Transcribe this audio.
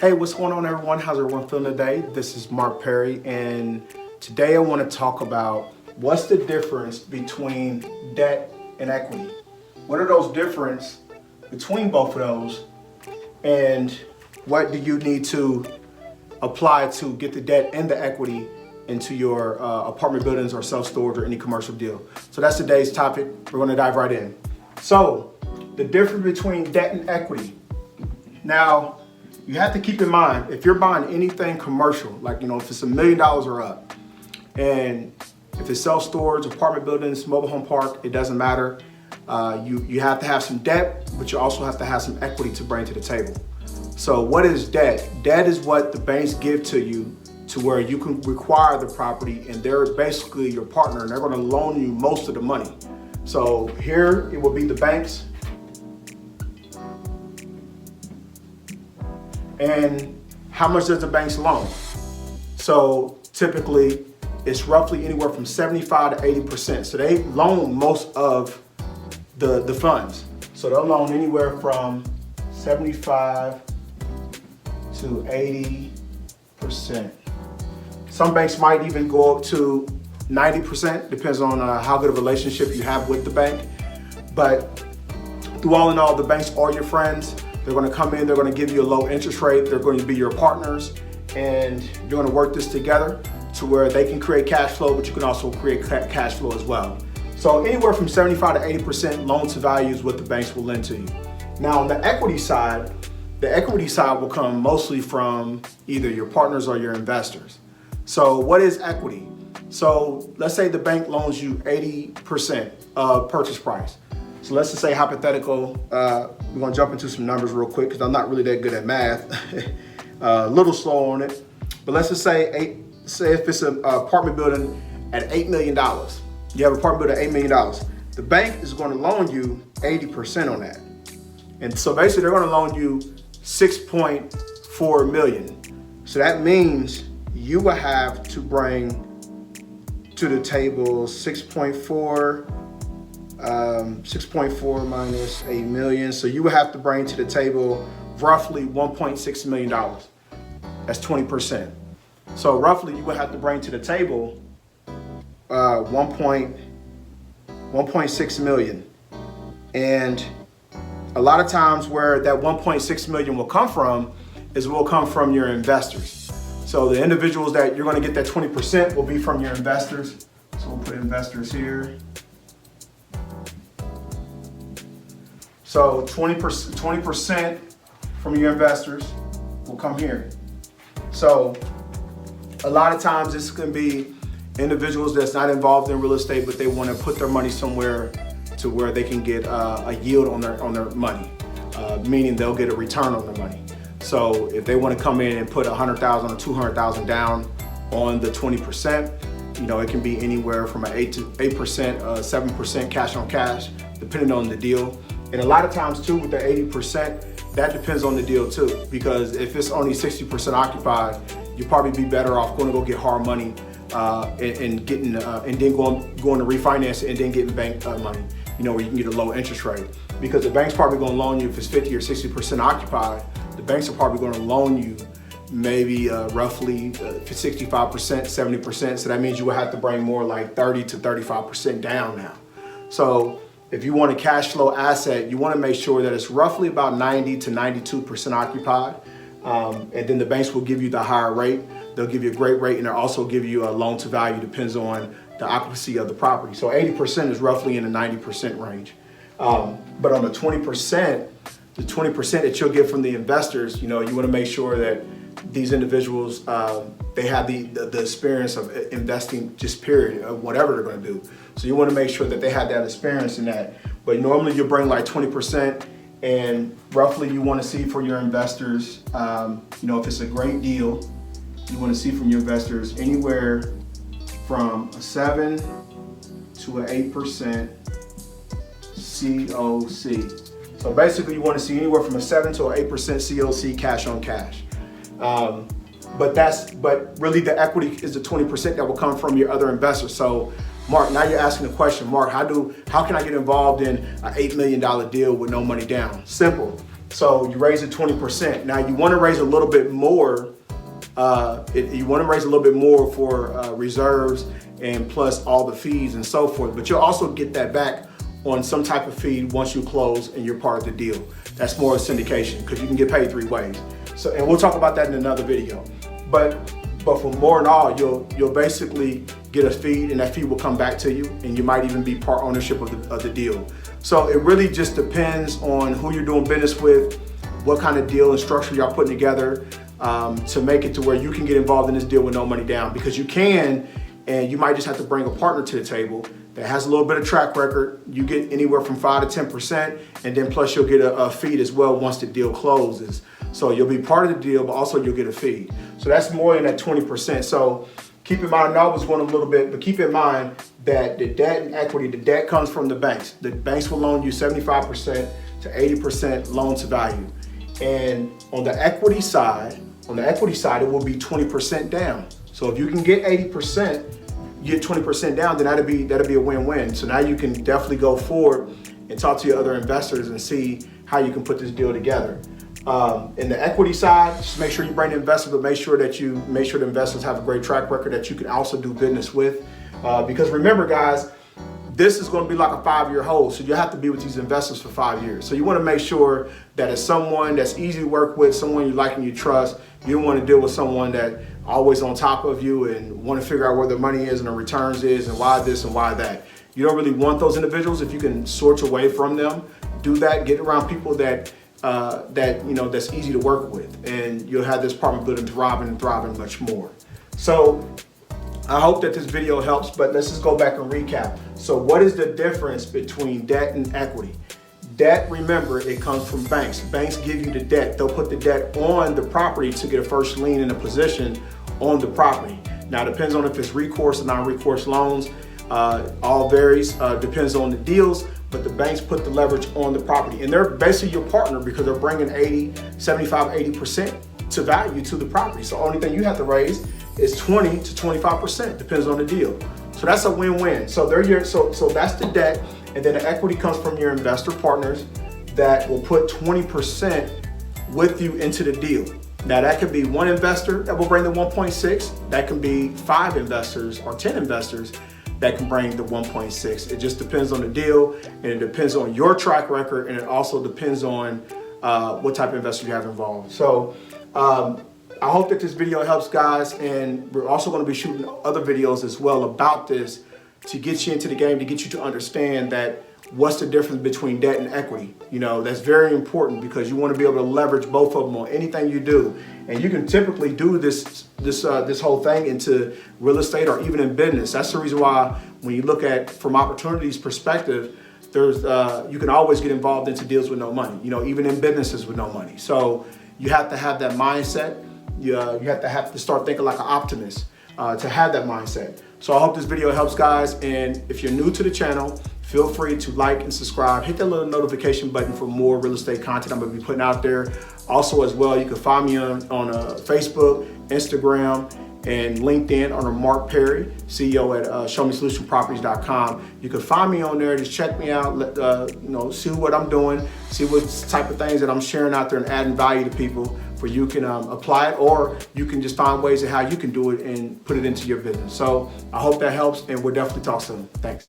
Hey, what's going on, everyone? How's everyone feeling today? This is Mark Perry, and today I want to talk about what's the difference between debt and equity. What are those differences between both of those, and what do you need to apply to get the debt and the equity into your apartment buildings or self-storage or any commercial deal? So that's today's topic. We're going to dive right in. So the difference between debt and equity. Now, you have to keep in mind, if you're buying anything commercial, like, if it's $1 million or up, and if it's self-storage, apartment buildings, mobile home park, it doesn't matter. You have to have some debt, but you also have to have some equity to bring to the table. So what is debt? Debt is what the banks give to you to where you can require the property, and they're basically your partner, and they're going to loan you most of the money. So here it will be the banks. And how much does the banks loan? So typically it's roughly anywhere from 75 to 80%. So they loan most of the funds. So they'll loan anywhere from 75 to 80%. Some banks might even go up to 90%, depends on how good a relationship you have with the bank. But through all in all, the banks are your friends. They're going to come in, they're going to give you a low interest rate, they're going to be your partners, and you're going to work this together to where they can create cash flow, but you can also create cash flow as well. So anywhere from 75 to 80% loan to value is what the banks will lend to you. Now on the equity side will come mostly from either your partners or your investors. So what is equity? So let's say the bank loans you 80% of purchase price. So let's just say hypothetical, we're gonna jump into some numbers real quick because I'm not really that good at math, a little slow on it. But let's just say if it's an apartment building at $8 million, you have an apartment building at $8 million, the bank is gonna loan you 80% on that. And so basically they're gonna loan you 6.4 million. So that means you will have to bring to the table 6.4 minus 8 million. So you would have to bring to the table roughly $1.6 million. That's 20%. So roughly you would have to bring to the table 1.6 million. And a lot of times where that 1.6 million will come from your investors. So the individuals that you're going to get that 20% will be from your investors. So we'll put investors here. So 20% from your investors will come here. So a lot of times this can be individuals that's not involved in real estate, but they want to put their money somewhere to where they can get a yield on their money, meaning they'll get a return on their money. So if they want to come in and put 100,000 or 200,000 down on the 20%, it can be anywhere from an 8%, 7% cash on cash, depending on the deal. And a lot of times too, with the 80%, that depends on the deal too, because if it's only 60% occupied, you'll probably be better off going to go get hard money and getting and then going to refinance it and then getting bank money, where you can get a low interest rate. Because the bank's probably going to loan you if it's 50 or 60% occupied. The banks are probably going to loan you maybe roughly 65%, 70%. So that means you will have to bring more like 30 to 35% down now. So if you want a cash flow asset, you want to make sure that it's roughly about 90 to 92% occupied. And then the banks will give you the higher rate. They'll give you a great rate, and they'll also give you a loan to value, depends on the occupancy of the property. So 80% is roughly in the 90% range. But on the 20% that you'll get from the investors, you want to make sure that these individuals, they have the experience of investing, just period, of whatever they're going to do. So you want to make sure that they have that experience in that. But normally you bring like 20%, and roughly you want to see for your investors, if it's a great deal, you want to see from your investors anywhere from a 7 to an 8% COC. So basically you want to see anywhere from a 7 to an 8% COC, cash on cash. But really the equity is the 20% that will come from your other investors. So Mark, now you're asking the question, Mark, how can I get involved in an $8 million deal with no money down? Simple. So you raise it 20%. Now you want to raise a little bit more. You want to raise a little bit more for reserves and plus all the fees and so forth. But you'll also get that back on some type of fee once you close and you're part of the deal. That's more of syndication because you can get paid 3 ways. So, and we'll talk about that in another video. But for more than all, you'll basically get a fee, and that fee will come back to you, and you might even be part ownership of the deal. So it really just depends on who you're doing business with, what kind of deal and structure y'all putting together to make it to where you can get involved in this deal with no money down, because you can, and you might just have to bring a partner to the table that has a little bit of track record. You get anywhere from 5 to 10%, and then plus you'll get a fee as well once the deal closes. So you'll be part of the deal, but also you'll get a fee. So that's more than that 20%. So keep in mind, I know I was going a little bit, but keep in mind that the debt and equity, the debt comes from the banks. The banks will loan you 75% to 80% loan to value. And on the equity side, it will be 20% down. So if you can get 80%, you get 20% down, then that'll be a win-win. So now you can definitely go forward and talk to your other investors and see how you can put this deal together. In the equity side, just make sure you bring the investor, but make sure the investors have a great track record that you can also do business with. Because remember, guys, this is going to be like a 5-year hold, so you have to be with these investors for 5 years. So you want to make sure that it's someone that's easy to work with, someone you like and you trust. You don't want to deal with someone that always on top of you and want to figure out where the money is and the returns is and why this and why that. You don't really want those individuals. If you can sort your way from them, do that. Get around people that's easy to work with, and you'll have this apartment building thriving much more. So I hope that this video helps, but let's just go back and recap. So what is the difference between debt and equity? Debt, remember, it comes from banks. Banks give you the debt. They'll put the debt on the property to get a first lien in a position on the property. Now, it depends on if it's recourse or non-recourse loans. All varies, depends on the deals, but the banks put the leverage on the property, and they're basically your partner because they're bringing 80% to value to the property. So the only thing you have to raise is 20 to 25%, depends on the deal. So that's a win-win. So so that's the debt, and then the equity comes from your investor partners that will put 20% with you into the deal. Now that could be one investor that will bring the 1.6, that can be 5 investors or 10 investors that can bring the 1.6. It just depends on the deal, and it depends on your track record, and it also depends on what type of investor you have involved. So I hope that this video helps, guys, and we're also going to be shooting other videos as well about this to get you into the game, to get you to understand that what's the difference between debt and equity. You know, that's very important because you want to be able to leverage both of them on anything you do. And you can typically do this whole thing into real estate or even in business. That's the reason why when you look at from opportunities perspective, there's you can always get involved into deals with no money, you know, even in businesses with no money. So you have to have that mindset. You have to start thinking like an optimist to have that mindset. So I hope this video helps, guys. And if you're new to the channel, feel free to like and subscribe. Hit that little notification button for more real estate content I'm going to be putting out there. Also, as well, you can find me on Facebook, Instagram, and LinkedIn under Mark Perry, CEO at showmesolutionproperties.com. You can find me on there. Just check me out. See what I'm doing. See what type of things that I'm sharing out there and adding value to people. Where you can apply it, or you can just find ways of how you can do it and put it into your business. So I hope that helps, and we'll definitely talk soon. Thanks.